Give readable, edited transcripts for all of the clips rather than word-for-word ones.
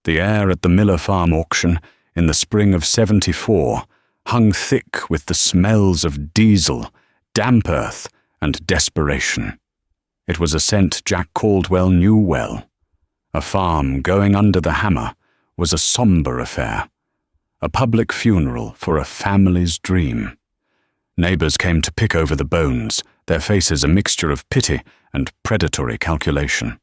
The air at the Miller Farm auction in the spring of '74 hung thick with the smells of diesel, damp earth, and desperation. It was a scent Jack Caldwell knew well. A farm going under the hammer was a somber affair, a public funeral for a family's dream. Neighbors came to pick over the bones, their faces a mixture of pity and predatory calculation.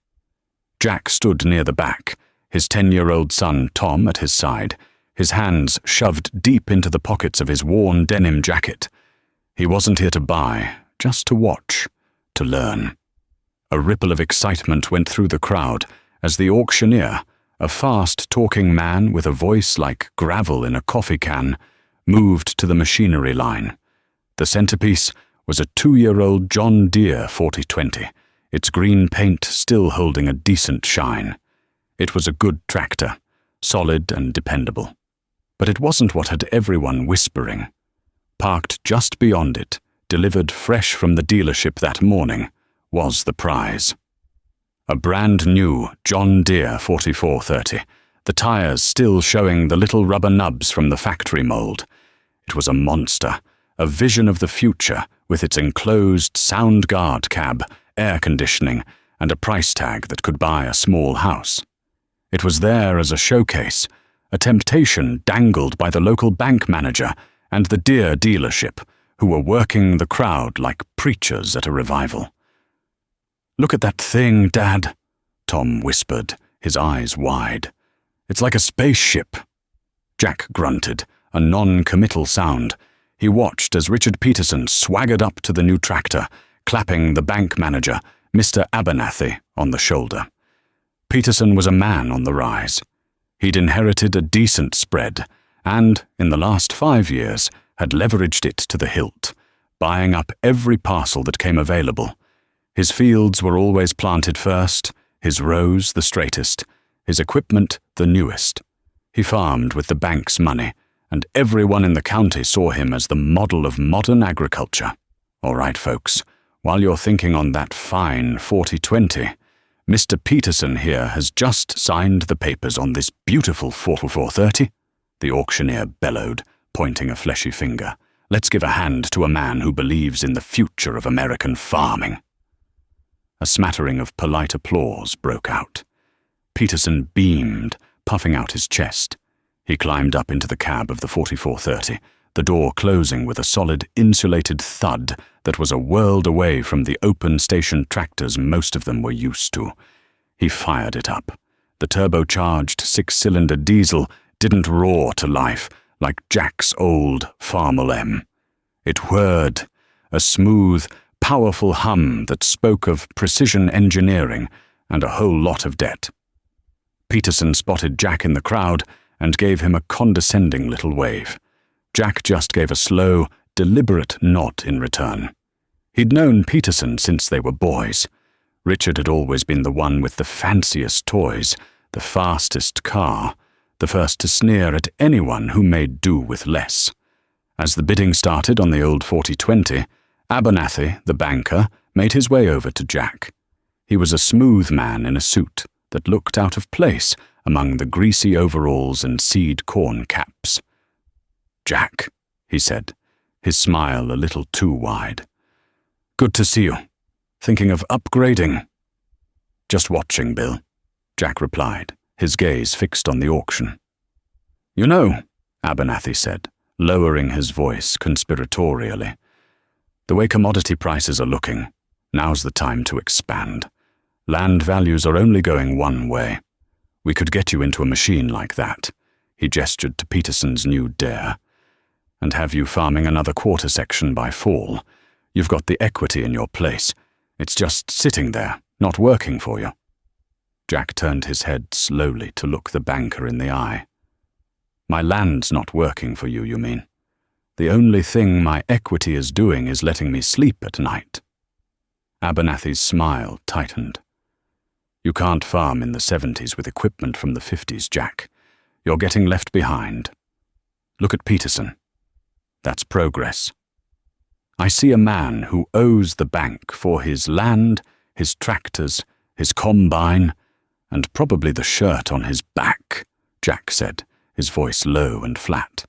Jack stood near the back, his 10-year-old son Tom at his side, his hands shoved deep into the pockets of his worn denim jacket. He wasn't here to buy, just to watch, to learn. A ripple of excitement went through the crowd as the auctioneer, a fast-talking man with a voice like gravel in a coffee can, moved to the machinery line. The centerpiece was a 2-year-old John Deere 4020, its green paint still holding a decent shine. It was a good tractor, solid and dependable. But it wasn't what had everyone whispering. Parked just beyond it, delivered fresh from the dealership that morning, was the prize. A brand new John Deere 4430, the tires still showing the little rubber nubs from the factory mold. It was a monster, a vision of the future with its enclosed sound guard cab, air conditioning, and a price tag that could buy a small house. It was there as a showcase, a temptation dangled by the local bank manager and the Deere dealership, who were working the crowd like preachers at a revival. "Look at that thing, Dad," Tom whispered, his eyes wide. "It's like a spaceship." Jack grunted, a non-committal sound. He watched as Richard Peterson swaggered up to the new tractor, clapping the bank manager, Mr. Abernathy, on the shoulder. Peterson was a man on the rise. He'd inherited a decent spread, and, in the last 5 years, had leveraged it to the hilt, buying up every parcel that came available. His fields were always planted first, his rows the straightest, his equipment the newest. He farmed with the bank's money, and everyone in the county saw him as the model of modern agriculture. All right, folks, while you're thinking on that fine 4020, Mr. Peterson here has just signed the papers on this beautiful 4430, the auctioneer bellowed, pointing a fleshy finger. Let's give a hand to a man who believes in the future of American farming. A smattering of polite applause broke out. Peterson beamed, puffing out his chest. He climbed up into the cab of the 4430, the door closing with a solid insulated thud that was a world away from the open station tractors most of them were used to. He fired it up. The turbocharged 6-cylinder diesel didn't roar to life like Jack's old Farmel M. It whirred, a smooth, powerful hum that spoke of precision engineering and a whole lot of debt. Peterson spotted Jack in the crowd and gave him a condescending little wave. Jack just gave a slow, deliberate nod in return. He'd known Peterson since they were boys. Richard had always been the one with the fanciest toys, the fastest car, the first to sneer at anyone who made do with less. As the bidding started on the old 4020, Abernathy, the banker, made his way over to Jack. He was a smooth man in a suit that looked out of place among the greasy overalls and seed corn caps. "Jack," he said, his smile a little too wide. "Good to see you. Thinking of upgrading?" "Just watching, Bill," Jack replied, his gaze fixed on the auction. "You know," Abernathy said, lowering his voice conspiratorially, "the way commodity prices are looking, now's the time to expand. Land values are only going one way. We could get you into a machine like that," he gestured to Peterson's new Dare, "and have you farming another quarter section by fall. You've got the equity in your place. It's just sitting there, not working for you." Jack turned his head slowly to look the banker in the eye. "My land's not working for you, you mean? The only thing my equity is doing is letting me sleep at night." Abernathy's smile tightened. "You can't farm in the 70s with equipment from the 50s, Jack. You're getting left behind. Look at Peterson. That's progress. I see a man who owes the bank for his land, his tractors, his combine, and probably the shirt on his back." Jack said, his voice low and flat.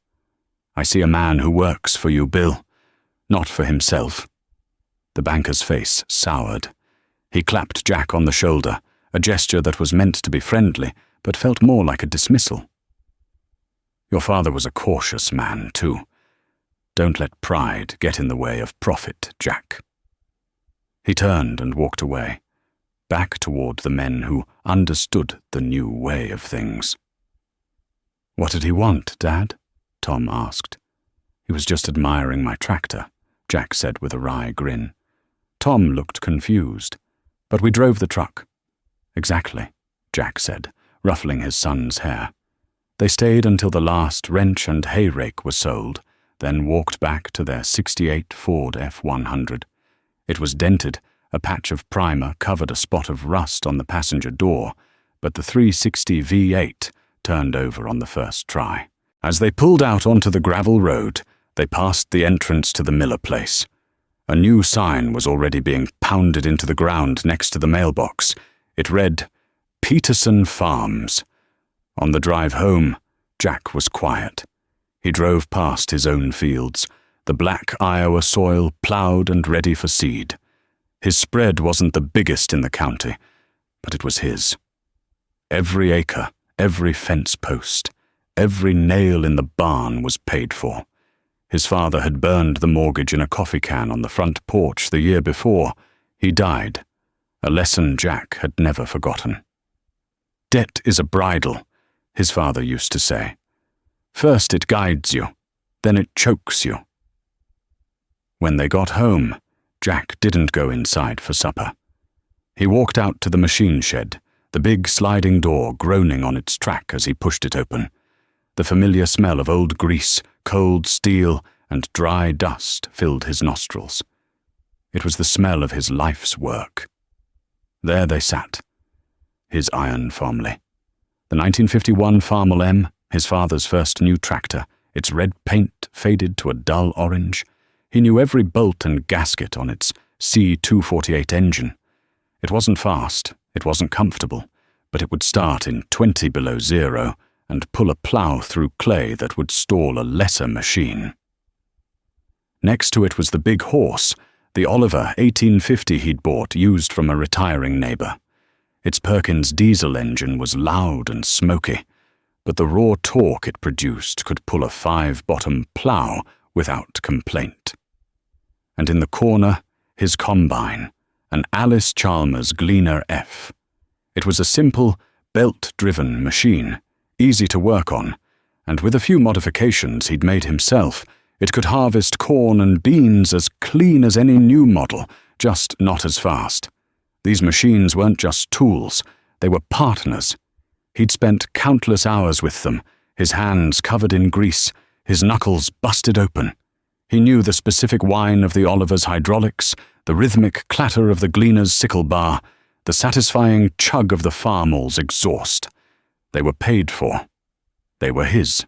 "I see a man who works for you, Bill, not for himself." The banker's face soured. He clapped Jack on the shoulder, a gesture that was meant to be friendly, but felt more like a dismissal. "Your father was a cautious man, too. Don't let pride get in the way of profit, Jack." He turned and walked away, back toward the men who understood the new way of things. "What did he want, Dad?" Tom asked. "He was just admiring my tractor," Jack said with a wry grin. Tom looked confused. "But we drove the truck." "Exactly," Jack said, ruffling his son's hair. They stayed until the last wrench and hay rake were sold, then walked back to their '68 Ford F-100. It was dented, a patch of primer covered a spot of rust on the passenger door, but the 360 V8 turned over on the first try. As they pulled out onto the gravel road, they passed the entrance to the Miller place. A new sign was already being pounded into the ground next to the mailbox. It read, "Peterson Farms." On the drive home, Jack was quiet. He drove past his own fields, the black Iowa soil plowed and ready for seed. His spread wasn't the biggest in the county, but it was his. Every acre, every fence post, every nail in the barn was paid for. His father had burned the mortgage in a coffee can on the front porch the year before. He died, a lesson Jack had never forgotten. "Debt is a bridle," his father used to say. "First it guides you, then it chokes you." When they got home, Jack didn't go inside for supper. He walked out to the machine shed, the big sliding door groaning on its track as he pushed it open. The familiar smell of old grease, cold steel, and dry dust filled his nostrils. It was the smell of his life's work. There they sat, his iron family. The 1951 Farmel M, his father's first new tractor, its red paint faded to a dull orange. He knew every bolt and gasket on its C248 engine. It wasn't fast, it wasn't comfortable, but it would start in 20 below zero and pull a plow through clay that would stall a lesser machine. Next to it was the big horse, the Oliver 1850 he'd bought used from a retiring neighbor. Its Perkins diesel engine was loud and smoky, but the raw torque it produced could pull a 5-bottom plow without complaint. And in the corner, his combine, an Alice Chalmers Gleaner F. It was a simple, belt-driven machine, easy to work on, and with a few modifications he'd made himself, it could harvest corn and beans as clean as any new model, just not as fast. These machines weren't just tools, they were partners. He'd spent countless hours with them, his hands covered in grease, his knuckles busted open. He knew the specific whine of the Oliver's hydraulics, the rhythmic clatter of the Gleaner's sickle bar, the satisfying chug of the Farmel's exhaust. They were paid for. They were his.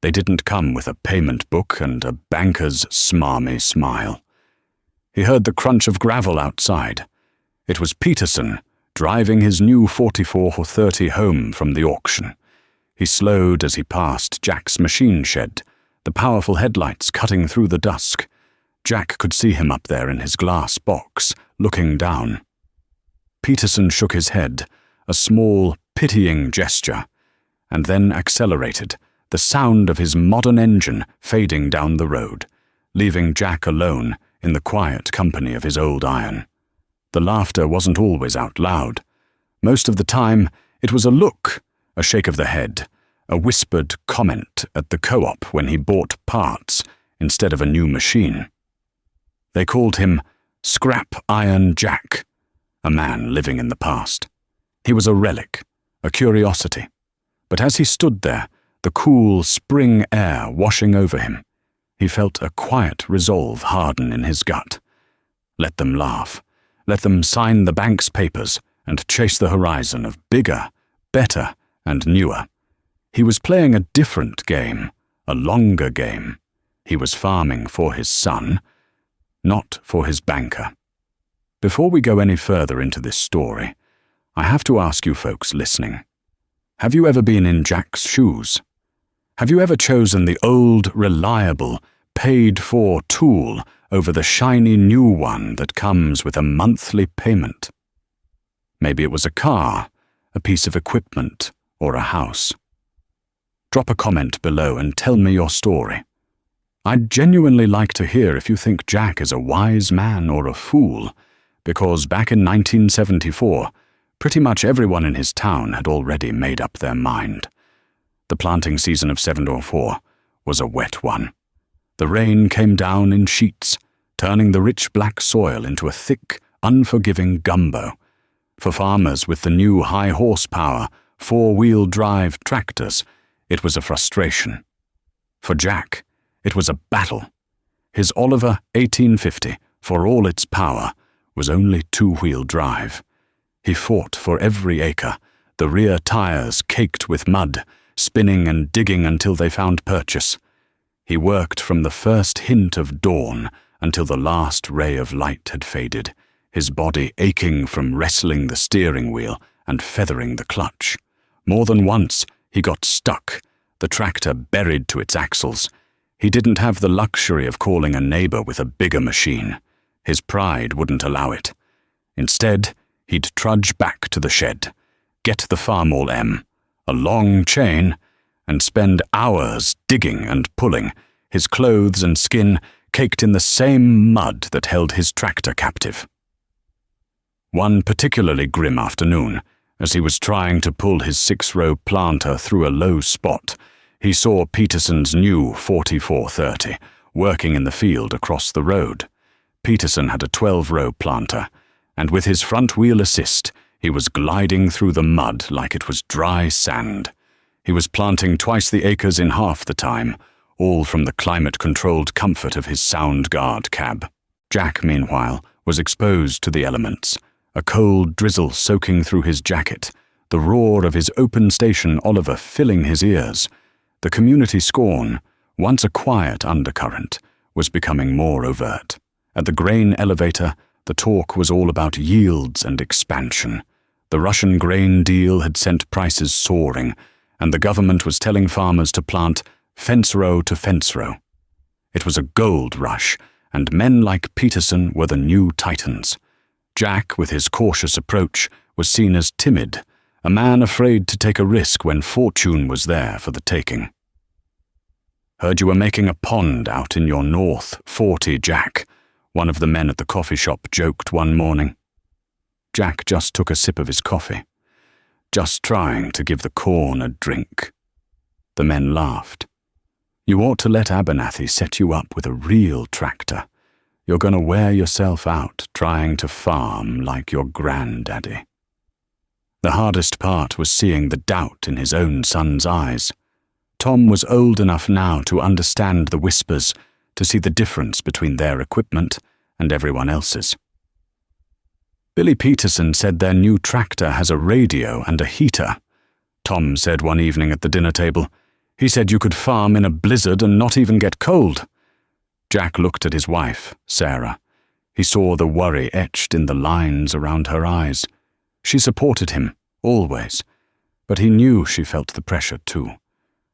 They didn't come with a payment book and a banker's smarmy smile. He heard the crunch of gravel outside. It was Peterson, driving his new 4430 home from the auction. He slowed as he passed Jack's machine shed, the powerful headlights cutting through the dusk. Jack could see him up there in his glass box, looking down. Peterson shook his head, a small, pitying gesture, and then accelerated, the sound of his modern engine fading down the road, leaving Jack alone in the quiet company of his old iron. The laughter wasn't always out loud. Most of the time, it was a look, a shake of the head, a whispered comment at the co-op when he bought parts instead of a new machine. They called him Scrap Iron Jack, a man living in the past. He was a relic, a curiosity. But as he stood there, the cool spring air washing over him, he felt a quiet resolve harden in his gut. Let them laugh. Let them sign the bank's papers and chase the horizon of bigger, better, and newer. He was playing a different game, a longer game. He was farming for his son, not for his banker. Before we go any further into this story, I have to ask you folks listening, Have you ever been in Jack's shoes? Have you ever chosen the old, reliable, paid-for tool over the shiny new one that comes with a monthly payment? Maybe it was a car, a piece of equipment, or a house. Drop a comment below and tell me your story. I'd genuinely like to hear if you think Jack is a wise man or a fool, because back in 1974, pretty much everyone in his town had already made up their mind. The planting season of 704 was a wet one. The rain came down in sheets, turning the rich black soil into a thick, unforgiving gumbo. For farmers with the new high horsepower, four-wheel drive tractors, it was a frustration. For Jack, it was a battle. His Oliver 1850, for all its power, was only two-wheel drive. He fought for every acre, the rear tires caked with mud, spinning and digging until they found purchase. He worked from the first hint of dawn until the last ray of light had faded, his body aching from wrestling the steering wheel and feathering the clutch. More than once, he got stuck, the tractor buried to its axles. He didn't have the luxury of calling a neighbor with a bigger machine. His pride wouldn't allow it. Instead, he'd trudge back to the shed, get the Farmall M, a long chain, and spend hours digging and pulling, his clothes and skin caked in the same mud that held his tractor captive. One particularly grim afternoon, as he was trying to pull his 6-row planter through a low spot, he saw Peterson's new 4430 working in the field across the road. Peterson had a 12-row planter, and with his front-wheel assist, he was gliding through the mud like it was dry sand. He was planting twice the acres in half the time, all from the climate-controlled comfort of his Soundguard cab. Jack, meanwhile, was exposed to the elements, a cold drizzle soaking through his jacket, the roar of his open station Oliver filling his ears. The community scorn, once a quiet undercurrent, was becoming more overt. At the grain elevator, the talk was all about yields and expansion. The Russian grain deal had sent prices soaring, and the government was telling farmers to plant fence row to fence row. It was a gold rush, and men like Peterson were the new titans. Jack, with his cautious approach, was seen as timid, a man afraid to take a risk when fortune was there for the taking. "Heard you were making a pond out in your North 40, Jack," one of the men at the coffee shop joked one morning. Jack just took a sip of his coffee, just trying to give the corn a drink. The men laughed. "You ought to let Abernathy set you up with a real tractor. You're going to wear yourself out trying to farm like your granddaddy." The hardest part was seeing the doubt in his own son's eyes. Tom was old enough now to understand the whispers, to see the difference between their equipment and everyone else's. "Billy Peterson said their new tractor has a radio and a heater," Tom said one evening at the dinner table. "He said you could farm in a blizzard and not even get cold." Jack looked at his wife, Sarah. He saw the worry etched in the lines around her eyes. She supported him, always, but he knew she felt the pressure too.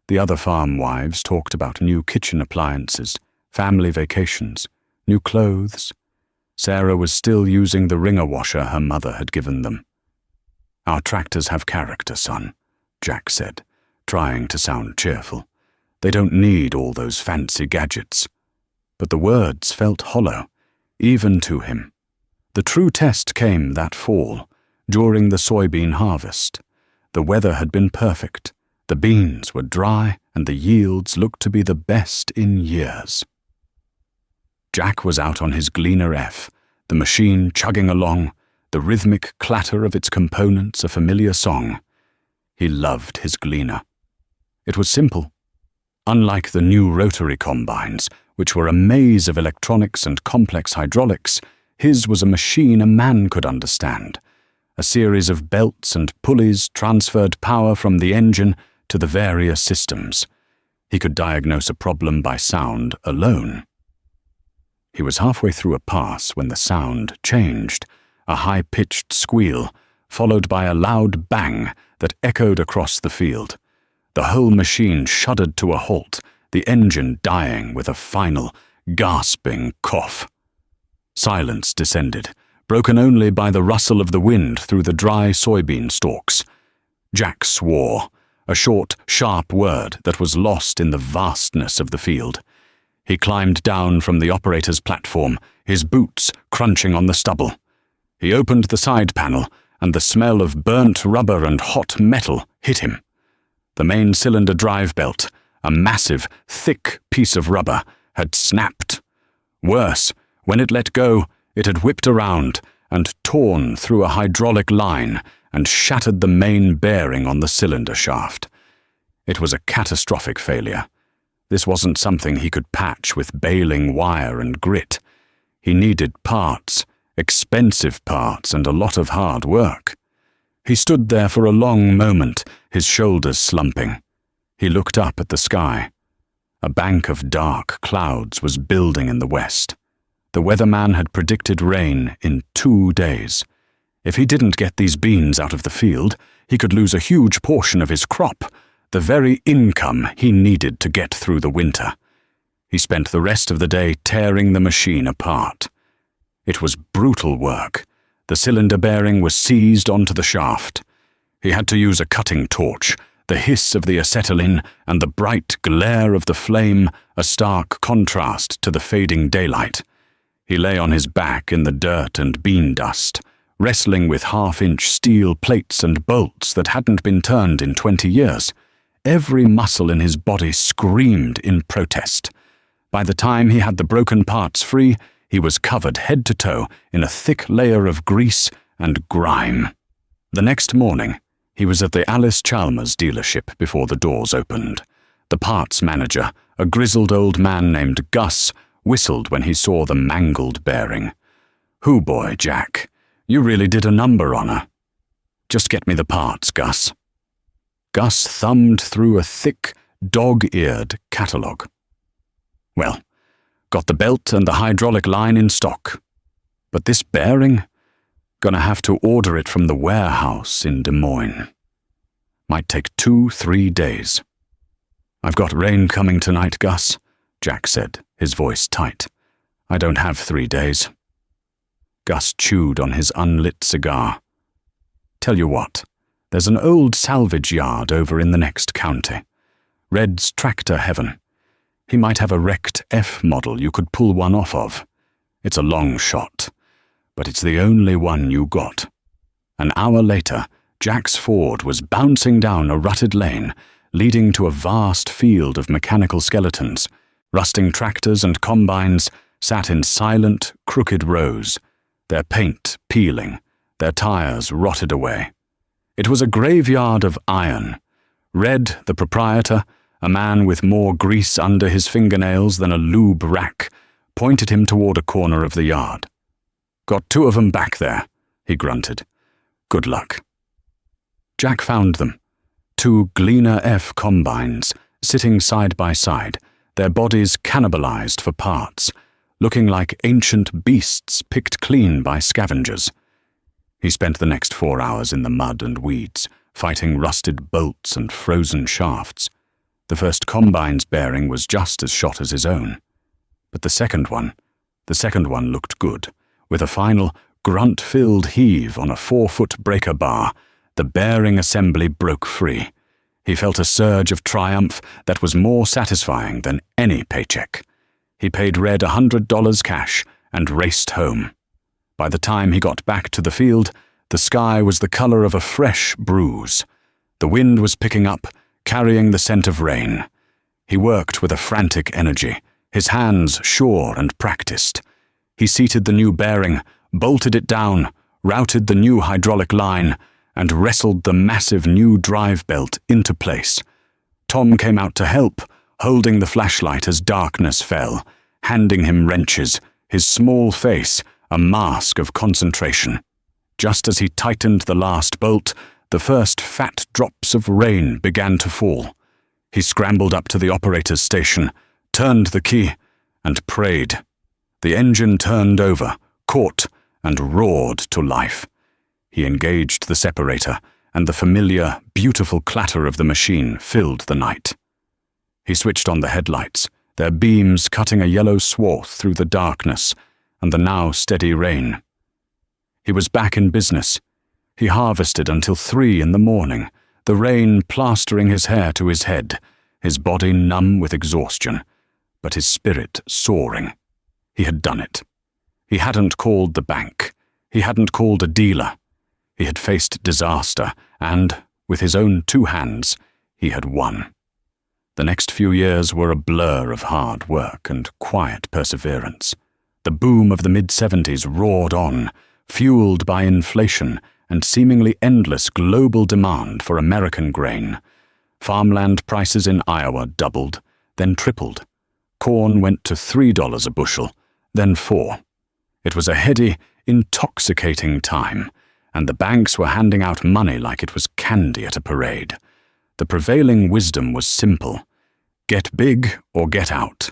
The other farm wives talked about new kitchen appliances, family vacations, new clothes. Sarah was still using the wringer washer her mother had given them. "Our tractors have character, son," Jack said, trying to sound cheerful. "They don't need all those fancy gadgets." But the words felt hollow, even to him. The true test came that fall, during the soybean harvest. The weather had been perfect, the beans were dry, and the yields looked to be the best in years. Jack was out on his Gleaner F, the machine chugging along, the rhythmic clatter of its components a familiar song. He loved his Gleaner. It was simple. Unlike the new rotary combines, which were a maze of electronics and complex hydraulics, his was a machine a man could understand. A series of belts and pulleys transferred power from the engine to the various systems. He could diagnose a problem by sound alone. He was halfway through a pass when the sound changed, a high-pitched squeal, followed by a loud bang that echoed across the field. The whole machine shuddered to a halt, the engine dying with a final, gasping cough. Silence descended, broken only by the rustle of the wind through the dry soybean stalks. Jack swore, a short, sharp word that was lost in the vastness of the field. He climbed down from the operator's platform, his boots crunching on the stubble. He opened the side panel, and the smell of burnt rubber and hot metal hit him. The main cylinder drive belt, a massive, thick piece of rubber, had snapped. Worse, when it let go, it had whipped around and torn through a hydraulic line and shattered the main bearing on the cylinder shaft. It was a catastrophic failure. This wasn't something he could patch with baling wire and grit. He needed parts, expensive parts, and a lot of hard work. He stood there for a long moment, his shoulders slumping. He looked up at the sky. A bank of dark clouds was building in the west. The weatherman had predicted rain in 2 days. If he didn't get these beans out of the field, he could lose a huge portion of his crop, the very income he needed to get through the winter. He spent the rest of the day tearing the machine apart. It was brutal work. The cylinder bearing was seized onto the shaft. He had to use a cutting torch, the hiss of the acetylene and the bright glare of the flame a stark contrast to the fading daylight. He lay on his back in the dirt and bean dust, wrestling with half-inch steel plates and bolts that hadn't been turned in 20 years. Every muscle in his body screamed in protest. By the time he had the broken parts free, he was covered head to toe in a thick layer of grease and grime. The next morning, he was at the Alice Chalmers dealership before the doors opened. The parts manager, a grizzled old man named Gus, whistled when he saw the mangled bearing. "Hoo boy, Jack, you really did a number on her. Just get me the parts, Gus." Gus thumbed through a thick, dog-eared catalogue. "Well, got the belt and the hydraulic line in stock. But this bearing? Gonna have to order it from the warehouse in Des Moines. Might take 2-3 days." "I've got rain coming tonight, Gus," Jack said, his voice tight. "I don't have 3 days." Gus chewed on his unlit cigar. "Tell you what, there's an old salvage yard over in the next county. Red's tractor heaven. He might have a wrecked F model you could pull one off of. It's a long shot, but it's the only one you got." An hour later, Jack's Ford was bouncing down a rutted lane, leading to a vast field of mechanical skeletons. Rusting tractors and combines sat in silent, crooked rows, their paint peeling, their tires rotted away. It was a graveyard of iron. Red, the proprietor, a man with more grease under his fingernails than a lube rack, pointed him toward a corner of the yard. "Got 2 of 'em back there," he grunted. "Good luck." Jack found them, 2 Gleaner F combines, sitting side by side, their bodies cannibalized for parts, looking like ancient beasts picked clean by scavengers. He spent the next 4 hours in the mud and weeds, fighting rusted bolts and frozen shafts. The first combine's bearing was just as shot as his own. But the second one looked good. With a final, grunt-filled heave on a 4-foot breaker bar, the bearing assembly broke free. He felt a surge of triumph that was more satisfying than any paycheck. He paid Red $100 cash and raced home. By the time he got back to the field, the sky was the color of a fresh bruise. The wind was picking up, carrying the scent of rain. He worked with a frantic energy, his hands sure and practiced. He seated the new bearing, bolted it down, routed the new hydraulic line, and wrestled the massive new drive belt into place. Tom came out to help, holding the flashlight as darkness fell, handing him wrenches, his small face a mask of concentration. Just as he tightened the last bolt, the first fat drops of rain began to fall. He scrambled up to the operator's station, turned the key, and prayed. The engine turned over, caught, and roared to life. He engaged the separator, and the familiar, beautiful clatter of the machine filled the night. He switched on the headlights, their beams cutting a yellow swath through the darkness and the now steady rain. He was back in business. He harvested until 3 in the morning, the rain plastering his hair to his head, his body numb with exhaustion, but his spirit soaring. He had done it. He hadn't called the bank. He hadn't called a dealer. He had faced disaster, and, with his own 2 hands, he had won. The next few years were a blur of hard work and quiet perseverance. The boom of the mid-70s roared on, fueled by inflation and seemingly endless global demand for American grain. Farmland prices in Iowa doubled, then tripled. Corn went to $3 a bushel, then $4. It was a heady, intoxicating time, and the banks were handing out money like it was candy at a parade. The prevailing wisdom was simple: get big or get out.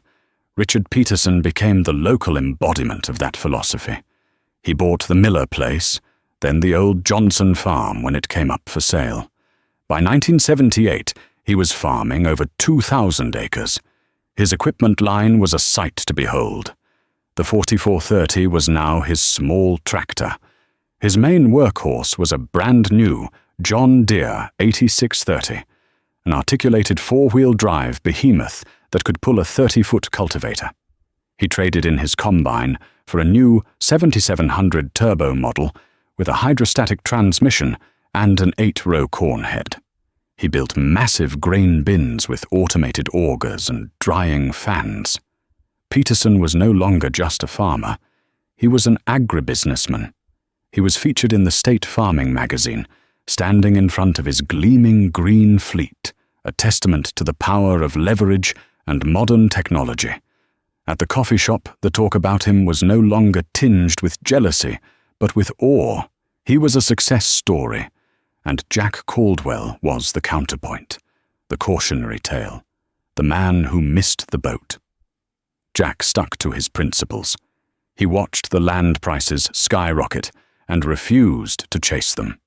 Richard Peterson became the local embodiment of that philosophy. He bought the Miller place, then the old Johnson farm when it came up for sale. By 1978, he was farming over 2,000 acres. His equipment line was a sight to behold. The 4430 was now his small tractor. His main workhorse was a brand-new John Deere 8630, an articulated 4-wheel drive behemoth that could pull a 30-foot cultivator. He traded in his combine for a new 7700 turbo model with a hydrostatic transmission and an 8-row corn head. He built massive grain bins with automated augers and drying fans. Peterson was no longer just a farmer. He was an agribusinessman. He was featured in the State Farming magazine, standing in front of his gleaming green fleet, a testament to the power of leverage and modern technology. At the coffee shop, the talk about him was no longer tinged with jealousy, but with awe. He was a success story, and Jack Caldwell was the counterpoint, the cautionary tale, the man who missed the boat. Jack stuck to his principles. He watched the land prices skyrocket and refused to chase them.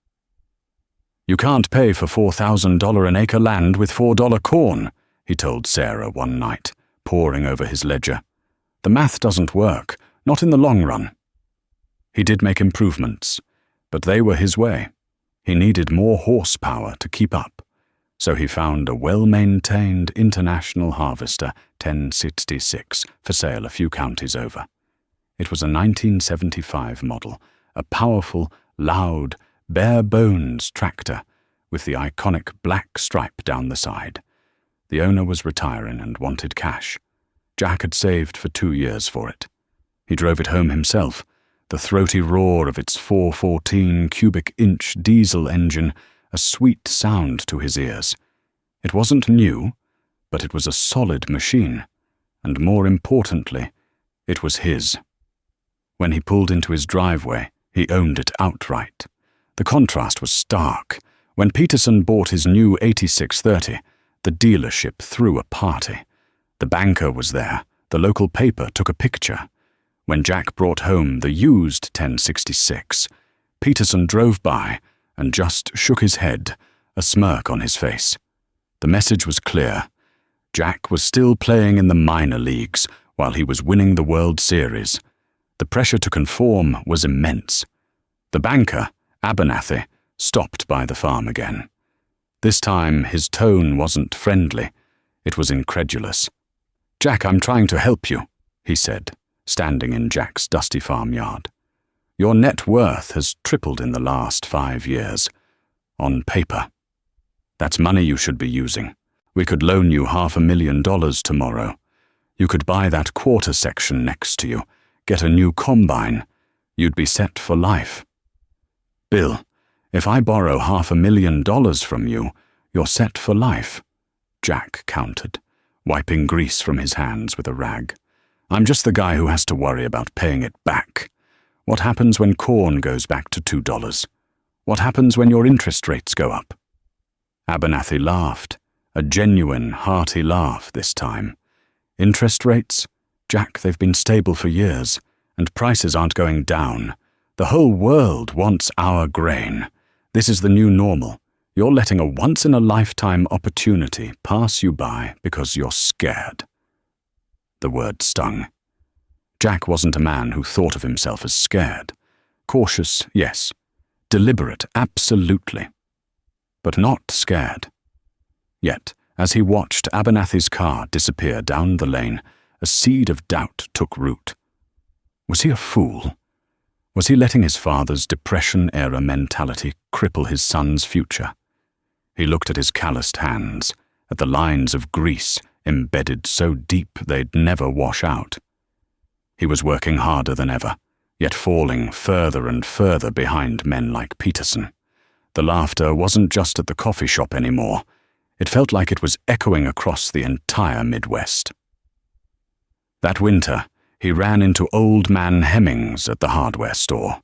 "You can't pay for $4,000 an acre land with $4 corn," he told Sarah one night, poring over his ledger. "The math doesn't work, not in the long run." He did make improvements, but they were his way. He needed more horsepower to keep up, so he found a well-maintained International Harvester 1066 for sale a few counties over. It was a 1975 model, a powerful, loud, bare-bones tractor with the iconic black stripe down the side. The owner was retiring and wanted cash. Jack had saved for 2 years for it. He drove it home himself, the throaty roar of its 414 cubic inch diesel engine a sweet sound to his ears. It wasn't new, but it was a solid machine, and more importantly, it was his. When he pulled into his driveway, he owned it outright. The contrast was stark. When Peterson bought his new 8630, the dealership threw a party. The banker was there. The local paper took a picture. When Jack brought home the used 1066, Peterson drove by and just shook his head, a smirk on his face. The message was clear. Jack was still playing in the minor leagues while he was winning the World Series. The pressure to conform was immense. The banker, Abernathy, stopped by the farm again. This time his tone wasn't friendly. It was incredulous. "Jack, I'm trying to help you," he said, standing in Jack's dusty farmyard. "Your net worth has tripled in the last 5 years. On paper. That's money you should be using. We could loan you $500,000 tomorrow. You could buy that quarter section next to you, get a new combine. You'd be set for life." "Bill, if I borrow $500,000 from you, you're set for life," Jack countered, wiping grease from his hands with a rag. "I'm just the guy who has to worry about paying it back. What happens when corn goes back to $2? What happens when your interest rates go up?" Abernathy laughed, a genuine, hearty laugh this time. "Interest rates? Jack, they've been stable for years, and prices aren't going down. The whole world wants our grain. This is the new normal. You're letting a once-in-a-lifetime opportunity pass you by because you're scared." The word stung. Jack wasn't a man who thought of himself as scared. Cautious, yes. Deliberate, absolutely. But not scared. Yet, as he watched Abernathy's car disappear down the lane, a seed of doubt took root. Was he a fool? Was he letting his father's Depression-era mentality cripple his son's future? He looked at his calloused hands, at the lines of grease embedded so deep they'd never wash out. He was working harder than ever, yet falling further and further behind men like Peterson. The laughter wasn't just at the coffee shop anymore. It felt like it was echoing across the entire Midwest. That winter, he ran into Old Man Hemmings at the hardware store.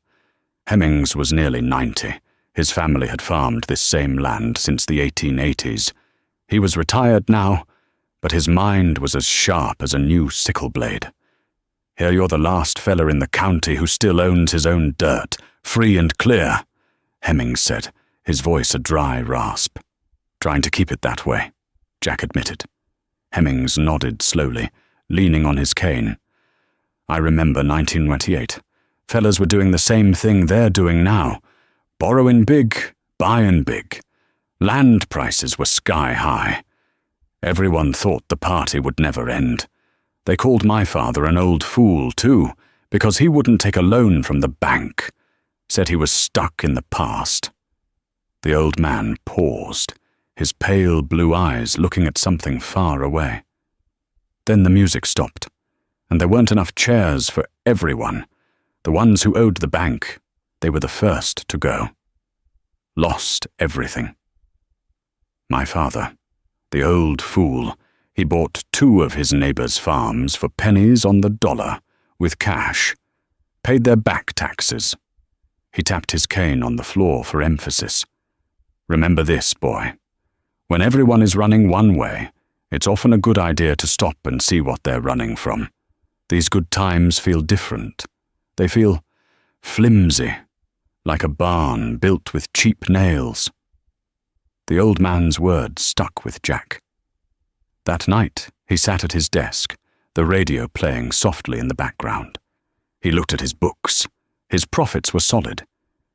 Hemmings was nearly 90. His family had farmed this same land since the 1880s. He was retired now, but his mind was as sharp as a new sickle blade. "Here you're the last fella in the county who still owns his own dirt, free and clear," Hemmings said, his voice a dry rasp. "Trying to keep it that way," Jack admitted. Hemmings nodded slowly, leaning on his cane. "I remember 1928. Fellas were doing the same thing they're doing now. Borrowing big, buying big. Land prices were sky high. Everyone thought the party would never end. They called my father an old fool, too, because he wouldn't take a loan from the bank. Said he was stuck in the past." The old man paused, his pale blue eyes looking at something far away. Then the music stopped, and there weren't enough chairs for everyone. The ones who owed the bank, they were the first to go. Lost everything. My father, the old fool, he bought 2 of his neighbors' farms for pennies on the dollar, with cash, paid their back taxes. He tapped his cane on the floor for emphasis. "Remember this, boy. When everyone is running one way, it's often a good idea to stop and see what they're running from. These good times feel different. They feel flimsy, like a barn built with cheap nails." The old man's words stuck with Jack. That night, he sat at his desk, the radio playing softly in the background. He looked at his books. His profits were solid.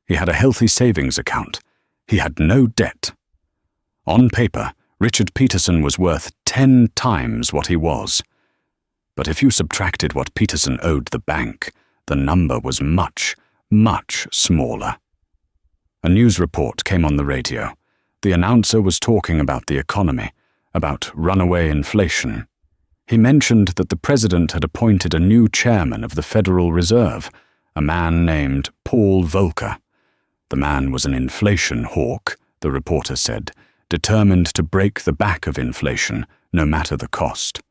He had a healthy savings account. He had no debt. On paper, Richard Peterson was worth 10 times what he was. But if you subtracted what Peterson owed the bank, the number was much, much smaller. A news report came on the radio. The announcer was talking about the economy, about runaway inflation. He mentioned that the president had appointed a new chairman of the Federal Reserve, a man named Paul Volcker. The man was an inflation hawk, the reporter said, determined to break the back of inflation, no matter the cost.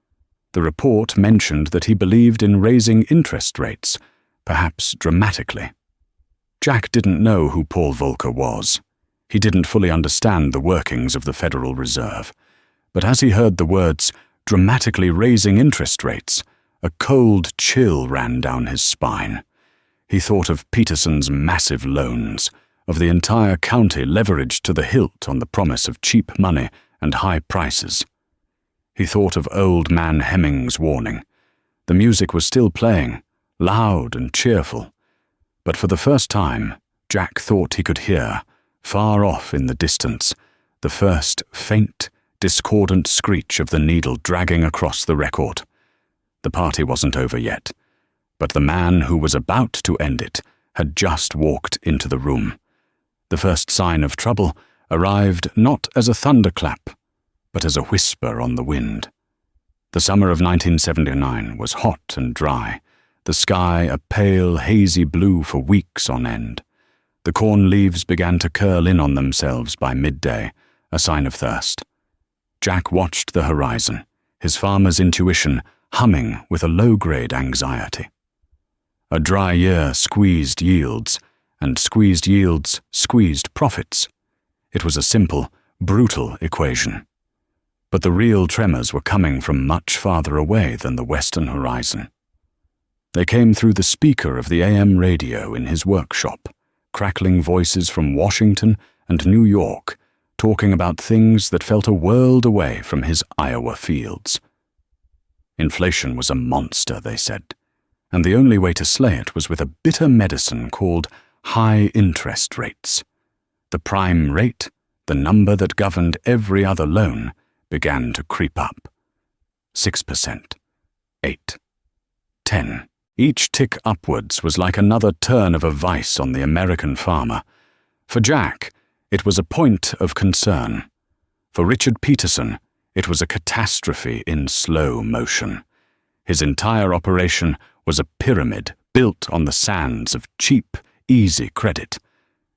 The report mentioned that he believed in raising interest rates, perhaps dramatically. Jack didn't know who Paul Volcker was. He didn't fully understand the workings of the Federal Reserve. But as he heard the words, dramatically raising interest rates, a cold chill ran down his spine. He thought of Peterson's massive loans, of the entire county leveraged to the hilt on the promise of cheap money and high prices. He thought of Old Man Hemmings' warning. The music was still playing, loud and cheerful. But for the first time, Jack thought he could hear, far off in the distance, the first faint, discordant screech of the needle dragging across the record. The party wasn't over yet, but the man who was about to end it had just walked into the room. The first sign of trouble arrived not as a thunderclap, but as a whisper on the wind. The summer of 1979 was hot and dry, the sky a pale, hazy blue for weeks on end. The corn leaves began to curl in on themselves by midday, a sign of thirst. Jack watched the horizon, his farmer's intuition humming with a low-grade anxiety. A dry year squeezed yields, and squeezed yields squeezed profits. It was a simple, brutal equation. But the real tremors were coming from much farther away than the western horizon. They came through the speaker of the AM radio in his workshop, crackling voices from Washington and New York, talking about things that felt a world away from his Iowa fields. Inflation was a monster, they said, and the only way to slay it was with a bitter medicine called high interest rates. The prime rate, the number that governed every other loan, began to creep up. 6%, 8%, 10%. Each tick upwards was like another turn of a vice on the American farmer. For Jack, it was a point of concern. For Richard Peterson, it was a catastrophe in slow motion. His entire operation was a pyramid built on the sands of cheap, easy credit.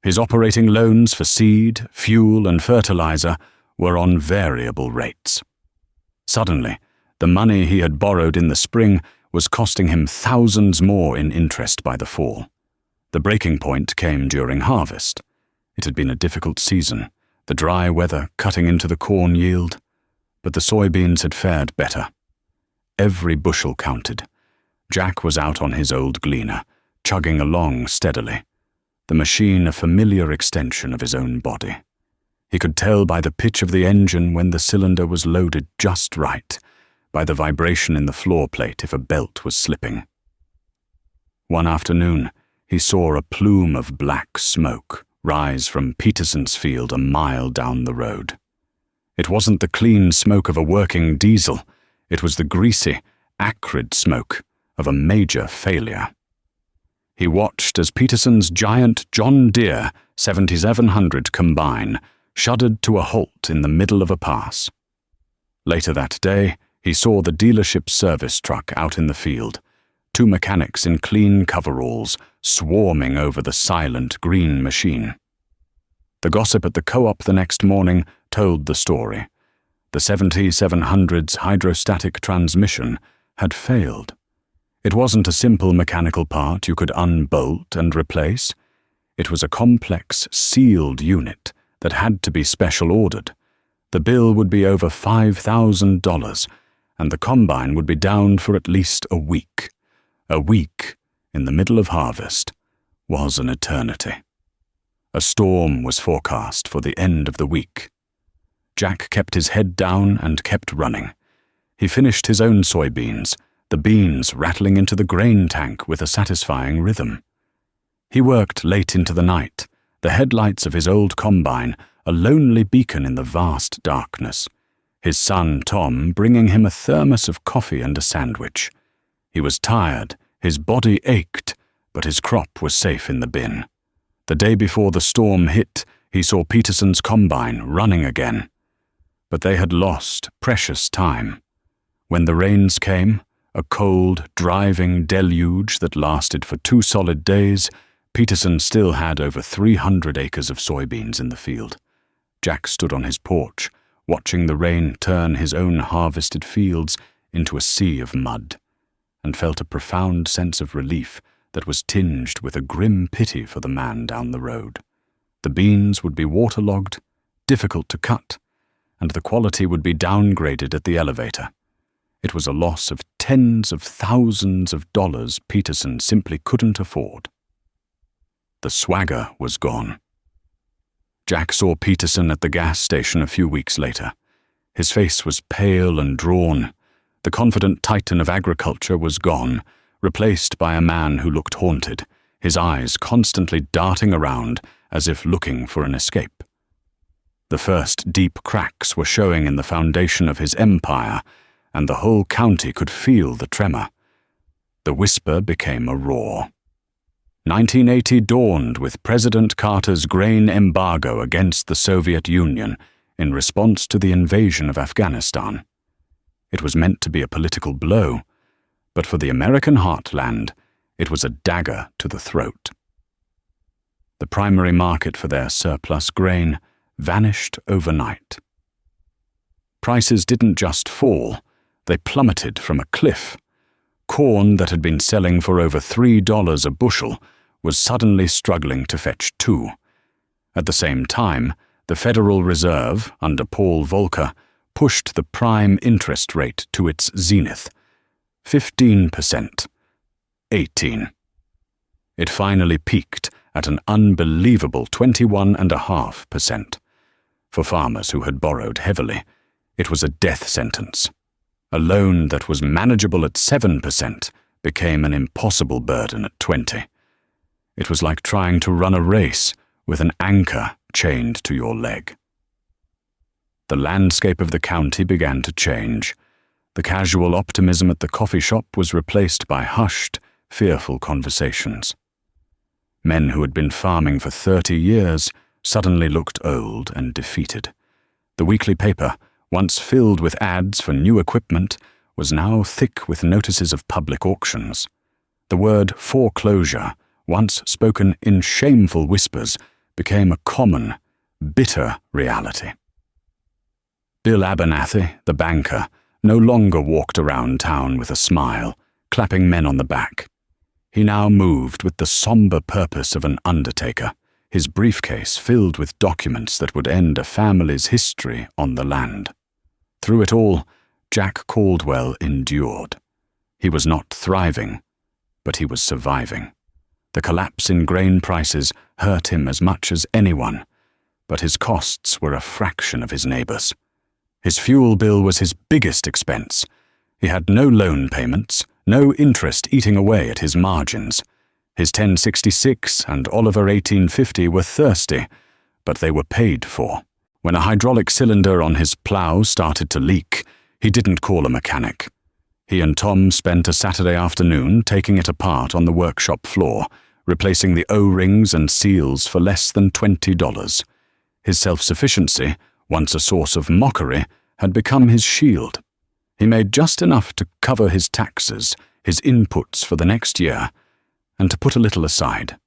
His operating loans for seed, fuel, and fertilizer were on variable rates. Suddenly, the money he had borrowed in the spring was costing him thousands more in interest by the fall. The breaking point came during harvest. It had been a difficult season, the dry weather cutting into the corn yield, but the soybeans had fared better. Every bushel counted. Jack was out on his old gleaner, chugging along steadily, the machine a familiar extension of his own body. He could tell by the pitch of the engine when the cylinder was loaded just right, by the vibration in the floor plate if a belt was slipping. One afternoon, he saw a plume of black smoke rise from Peterson's field a mile down the road. It wasn't the clean smoke of a working diesel, it was the greasy, acrid smoke of a major failure. He watched as Peterson's giant John Deere 7700 combine shuddered to a halt in the middle of a pass. Later that day, he saw the dealership's service truck out in the field, 2 mechanics in clean coveralls swarming over the silent green machine. The gossip at the co-op the next morning told the story. The 7700's hydrostatic transmission had failed. It wasn't a simple mechanical part you could unbolt and replace. It was a complex, sealed unit that had to be special ordered. The bill would be over $5,000, and the combine would be down for at least a week. A week, in the middle of harvest, was an eternity. A storm was forecast for the end of the week. Jack kept his head down and kept running. He finished his own soybeans, the beans rattling into the grain tank with a satisfying rhythm. He worked late into the night, the headlights of his old combine a lonely beacon in the vast darkness, his son Tom bringing him a thermos of coffee and a sandwich. He was tired, his body ached, but his crop was safe in the bin. The day before the storm hit, he saw Peterson's combine running again. But they had lost precious time. When the rains came, a cold, driving deluge that lasted for 2 solid days, Peterson still had over 300 acres of soybeans in the field. Jack stood on his porch, watching the rain turn his own harvested fields into a sea of mud, and felt a profound sense of relief that was tinged with a grim pity for the man down the road. The beans would be waterlogged, difficult to cut, and the quality would be downgraded at the elevator. It was a loss of tens of thousands of dollars Peterson simply couldn't afford. The swagger was gone. Jack saw Peterson at the gas station a few weeks later. His face was pale and drawn. The confident titan of agriculture was gone, replaced by a man who looked haunted, his eyes constantly darting around as if looking for an escape. The first deep cracks were showing in the foundation of his empire, and the whole county could feel the tremor. The whisper became a roar. 1980 dawned with President Carter's grain embargo against the Soviet Union in response to the invasion of Afghanistan. It was meant to be a political blow, but for the American heartland, it was a dagger to the throat. The primary market for their surplus grain vanished overnight. Prices didn't just fall, they plummeted from a cliff. Corn that had been selling for over $3 a bushel was suddenly struggling to fetch $2. At the same time, the Federal Reserve, under Paul Volcker, pushed the prime interest rate to its zenith, 15%. 18. It finally peaked at an unbelievable 21.5%. For farmers who had borrowed heavily, it was a death sentence. A loan that was manageable at 7% became an impossible burden at 20. It was like trying to run a race with an anchor chained to your leg. The landscape of the county began to change. The casual optimism at the coffee shop was replaced by hushed, fearful conversations. Men who had been farming for 30 years suddenly looked old and defeated. The weekly paper, once filled with ads for new equipment, was now thick with notices of public auctions. The word foreclosure, once spoken in shameful whispers, became a common, bitter reality. Bill Abernathy, the banker, no longer walked around town with a smile, clapping men on the back. He now moved with the somber purpose of an undertaker, his briefcase filled with documents that would end a family's history on the land. Through it all, Jack Caldwell endured. He was not thriving, but he was surviving. The collapse in grain prices hurt him as much as anyone, but his costs were a fraction of his neighbors. His fuel bill was his biggest expense. He had no loan payments, no interest eating away at his margins. His 1066 and Oliver 1850 were thirsty, but they were paid for. When a hydraulic cylinder on his plow started to leak, he didn't call a mechanic. He and Tom spent a Saturday afternoon taking it apart on the workshop floor, replacing the O-rings and seals for less than $20. His self-sufficiency, once a source of mockery, had become his shield. He made just enough to cover his taxes, his inputs for the next year, and to put a little aside.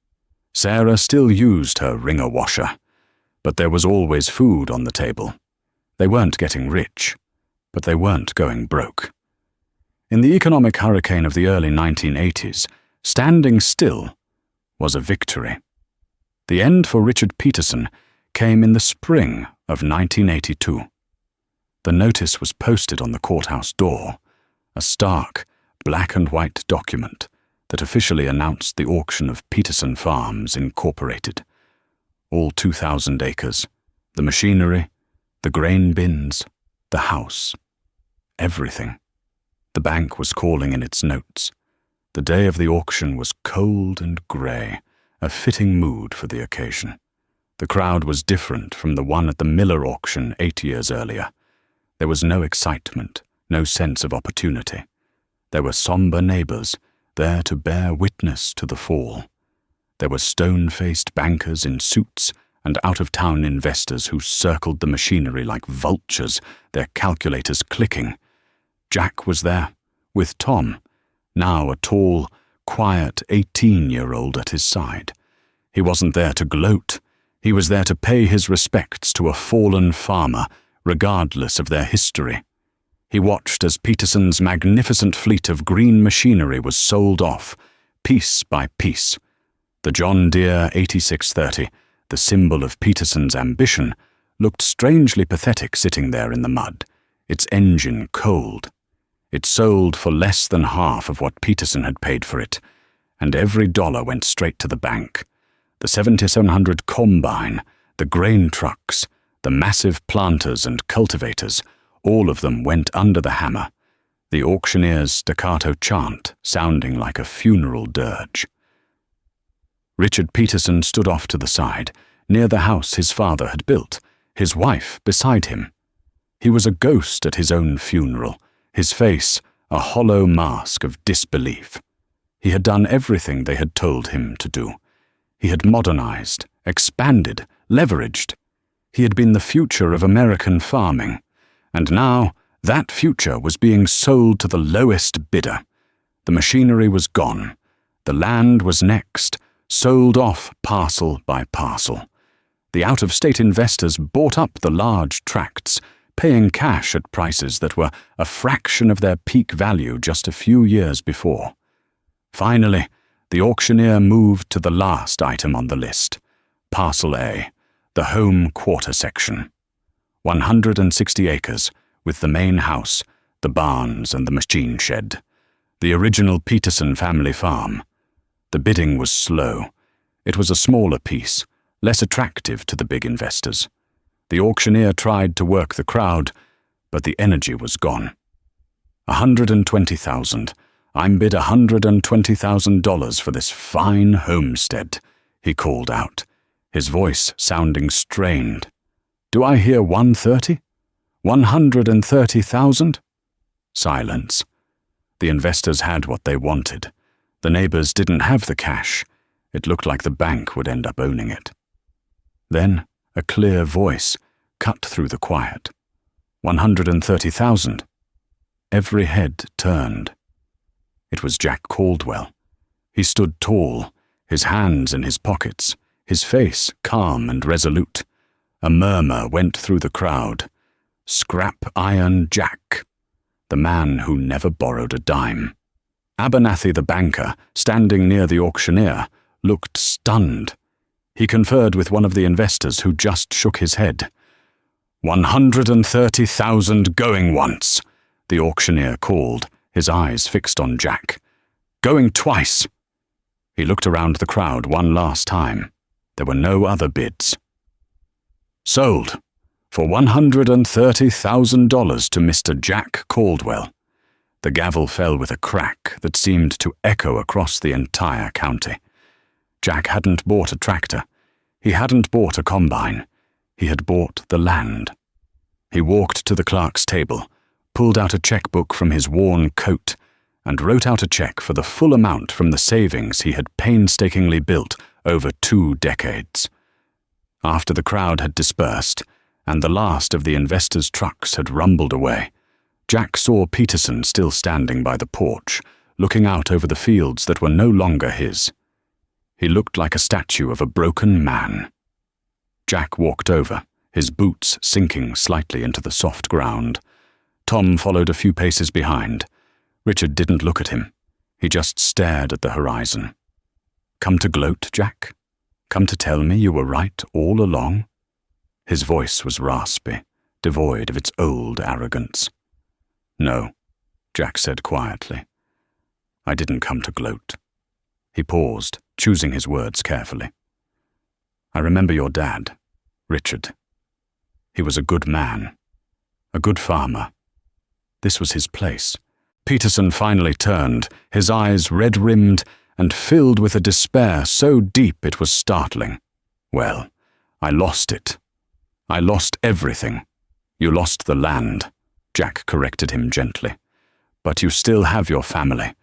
Sarah still used her wringer washer, but there was always food on the table. They weren't getting rich, but they weren't going broke. In the economic hurricane of the early 1980s, standing still was a victory. The end for Richard Peterson came in the spring of 1982. The notice was posted on the courthouse door, a stark, black and white document that officially announced the auction of Peterson Farms Incorporated. All 2,000 acres, the machinery, the grain bins, the house, everything. The bank was calling in its notes. The day of the auction was cold and grey, a fitting mood for the occasion. The crowd was different from the one at the Miller auction 8 years earlier. There was no excitement, no sense of opportunity. There were somber neighbors, there to bear witness to the fall. There were stone-faced bankers in suits and out-of-town investors who circled the machinery like vultures, their calculators clicking. Jack was there, with Tom, now a tall, quiet 18-year-old at his side. He wasn't there to gloat. He was there to pay his respects to a fallen farmer, regardless of their history. He watched as Peterson's magnificent fleet of green machinery was sold off, piece by piece. The John Deere 8630, the symbol of Peterson's ambition, looked strangely pathetic sitting there in the mud, its engine cold. It sold for less than half of what Peterson had paid for it, and every dollar went straight to the bank. The 7700 combine, the grain trucks, the massive planters and cultivators, all of them went under the hammer, the auctioneer's staccato chant sounding like a funeral dirge. Richard Peterson stood off to the side, near the house his father had built, his wife beside him. He was a ghost at his own funeral, his face a hollow mask of disbelief. He had done everything they had told him to do. He had modernized, expanded, leveraged. He had been the future of American farming, and now that future was being sold to the lowest bidder. The machinery was gone. The land was next, sold off parcel by parcel. The out-of-state investors bought up the large tracts, paying cash at prices that were a fraction of their peak value just a few years before. Finally, the auctioneer moved to the last item on the list, Parcel A, the home quarter section. 160 acres, with the main house, the barns and the machine shed. the original Peterson family farm. The bidding was slow. It was a smaller piece, less attractive to the big investors. The auctioneer tried to work the crowd, but the energy was gone. $120,000. I'm bid $120,000 for this fine homestead, he called out, his voice sounding strained. Do I hear 130? 130,000? Silence. The investors had what they wanted. The neighbors didn't have the cash. It looked like the bank would end up owning it. Then a clear voice cut through the quiet. 130,000. Every head turned. It was Jack Caldwell. He stood tall, his hands in his pockets, his face calm and resolute. A murmur went through the crowd. Scrap Iron Jack, the man who never borrowed a dime. Abernathy the banker, standing near the auctioneer, looked stunned. He conferred with one of the investors who just shook his head. 130,000 going once, the auctioneer called, his eyes fixed on Jack. Going twice. He looked around the crowd one last time. There were no other bids. Sold for $130,000 to Mr. Jack Caldwell. The gavel fell with a crack that seemed to echo across the entire county. Jack hadn't bought a tractor. He hadn't bought a combine. He had bought the land. He walked to the clerk's table, pulled out a checkbook from his worn coat, and wrote out a check for the full amount from the savings he had painstakingly built over 2 decades. After the crowd had dispersed, and the last of the investors' trucks had rumbled away, Jack saw Peterson still standing by the porch, looking out over the fields that were no longer his. He looked like a statue of a broken man. Jack walked over, his boots sinking slightly into the soft ground. Tom followed a few paces behind. Richard didn't look at him. He just stared at the horizon. Come to gloat, Jack? Come to tell me you were right all along? His voice was raspy, devoid of its old arrogance. No, Jack said quietly. I didn't come to gloat. He paused, choosing his words carefully. I remember your dad, Richard. He was a good man, a good farmer. This was his place. Peterson finally turned, his eyes red-rimmed and filled with a despair so deep it was startling. Well, I lost it. I lost everything. You lost the land, Jack corrected him gently. But you still have your family,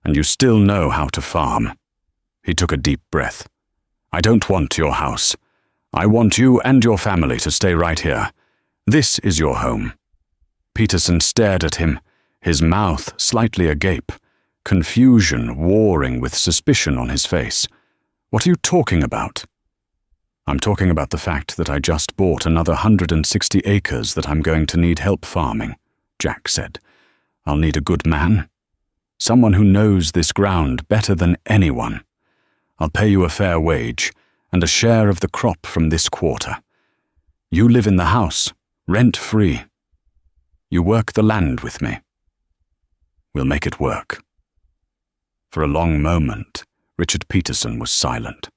and you still know how to farm. He took a deep breath. I don't want your house. I want you and your family to stay right here. This is your home. Peterson stared at him, his mouth slightly agape, confusion warring with suspicion on his face. What are you talking about? I'm talking about the fact that I just bought another 160 acres that I'm going to need help farming, Jack said. I'll need a good man. Someone who knows this ground better than anyone. I'll pay you a fair wage and a share of the crop from this quarter. You live in the house, rent-free. You work the land with me. We'll make it work. For a long moment, Richard Peterson was silent.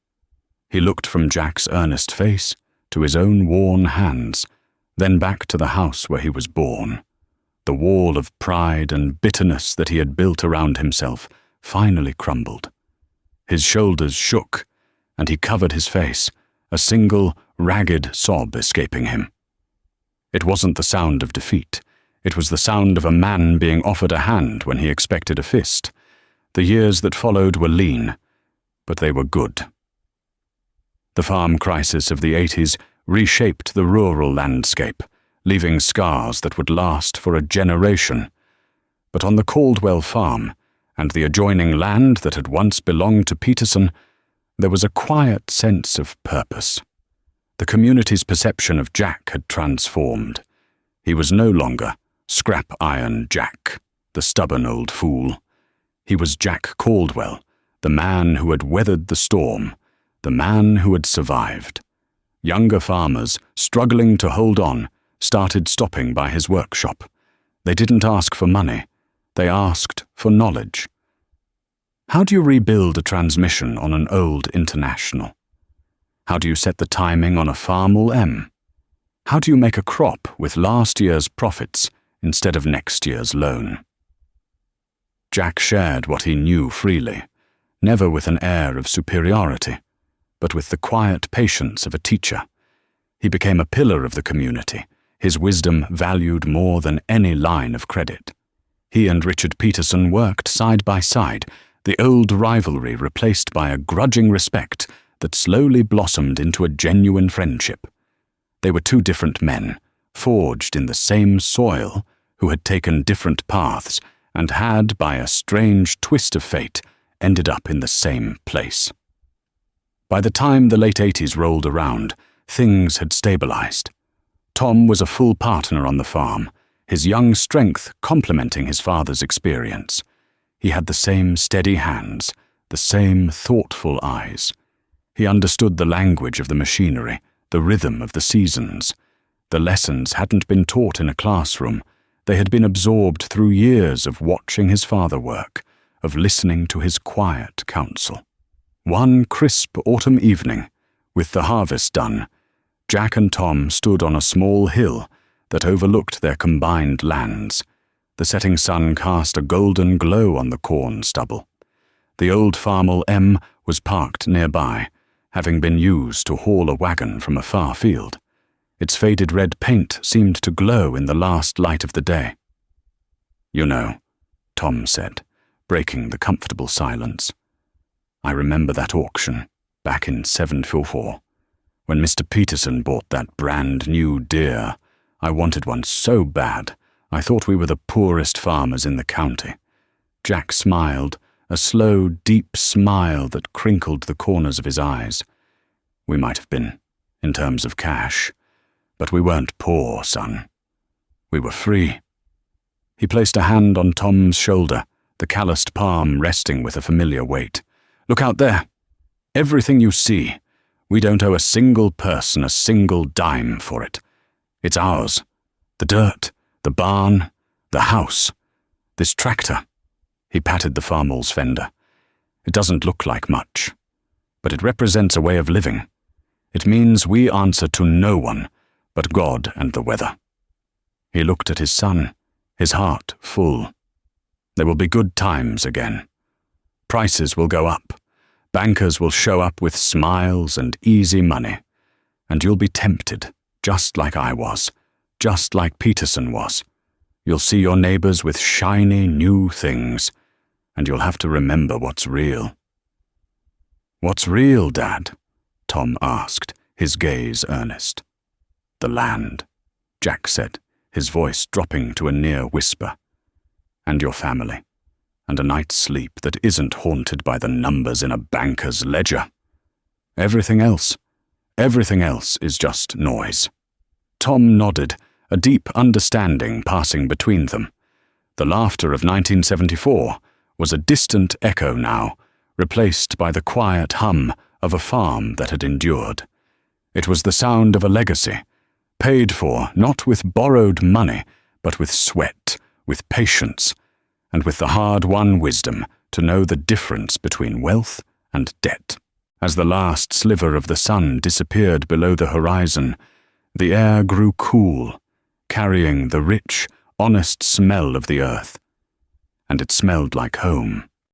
He looked from Jack's earnest face to his own worn hands, then back to the house where he was born. The wall of pride and bitterness that he had built around himself finally crumbled. His shoulders shook, and he covered his face, a single, ragged sob escaping him. It wasn't the sound of defeat. It was the sound of a man being offered a hand when he expected a fist. The years that followed were lean, but they were good. The farm crisis of the 80s reshaped the rural landscape, leaving scars that would last for a generation. But on the Caldwell farm, and the adjoining land that had once belonged to Peterson, there was a quiet sense of purpose. The community's perception of Jack had transformed. He was no longer Scrap Iron Jack, the stubborn old fool. He was Jack Caldwell, the man who had weathered the storm, the man who had survived. Younger farmers, struggling to hold on, started stopping by his workshop. They didn't ask for money. They asked for knowledge. How do you rebuild a transmission on an old International? How do you set the timing on a Farmall M? How do you make a crop with last year's profits instead of next year's loan? Jack shared what he knew freely, never with an air of superiority, but with the quiet patience of a teacher. He became a pillar of the community, his wisdom valued more than any line of credit. He and Richard Peterson worked side by side, the old rivalry replaced by a grudging respect that slowly blossomed into a genuine friendship. They were two different men, forged in the same soil, who had taken different paths and had, by a strange twist of fate, ended up in the same place. By the time the late 80s rolled around, things had stabilized. Tom was a full partner on the farm, his young strength complementing his father's experience. He had the same steady hands, the same thoughtful eyes. He understood the language of the machinery, the rhythm of the seasons. The lessons hadn't been taught in a classroom. They had been absorbed through years of watching his father work, of listening to his quiet counsel. One crisp autumn evening, with the harvest done, Jack and Tom stood on a small hill that overlooked their combined lands. The setting sun cast a golden glow on the corn stubble. The old Farmall M was parked nearby, having been used to haul a wagon from a far field. Its faded red paint seemed to glow in the last light of the day. "You know," Tom said, breaking the comfortable silence, "I remember that auction, back in 744. When Mr. Peterson bought that brand new deer, I wanted one so bad, I thought we were the poorest farmers in the county." Jack smiled, a slow, deep smile that crinkled the corners of his eyes. "We might have been, in terms of cash, but we weren't poor, son. We were free." He placed a hand on Tom's shoulder, the calloused palm resting with a familiar weight. "Look out there. Everything you see, we don't owe a single person a single dime for it. It's ours. The dirt, the barn, the house, this tractor." He patted the Farmall's fender. "It doesn't look like much, but it represents a way of living. It means we answer to no one but God and the weather." He looked at his son, his heart full. "There will be good times again. Prices will go up. Bankers will show up with smiles and easy money. And you'll be tempted, just like I was, just like Peterson was. You'll see your neighbors with shiny new things, and you'll have to remember what's real." "What's real, Dad?" Tom asked, his gaze earnest. "The land," Jack said, his voice dropping to a near whisper. "And your family, and a night's sleep that isn't haunted by the numbers in a banker's ledger. Everything else is just noise." Tom nodded, a deep understanding passing between them. The laughter of 1974 was a distant echo now, replaced by the quiet hum of a farm that had endured. It was the sound of a legacy, paid for not with borrowed money, but with sweat, with patience, and with the hard-won wisdom to know the difference between wealth and debt. As the last sliver of the sun disappeared below the horizon, the air grew cool, carrying the rich, honest smell of the earth. And it smelled like home.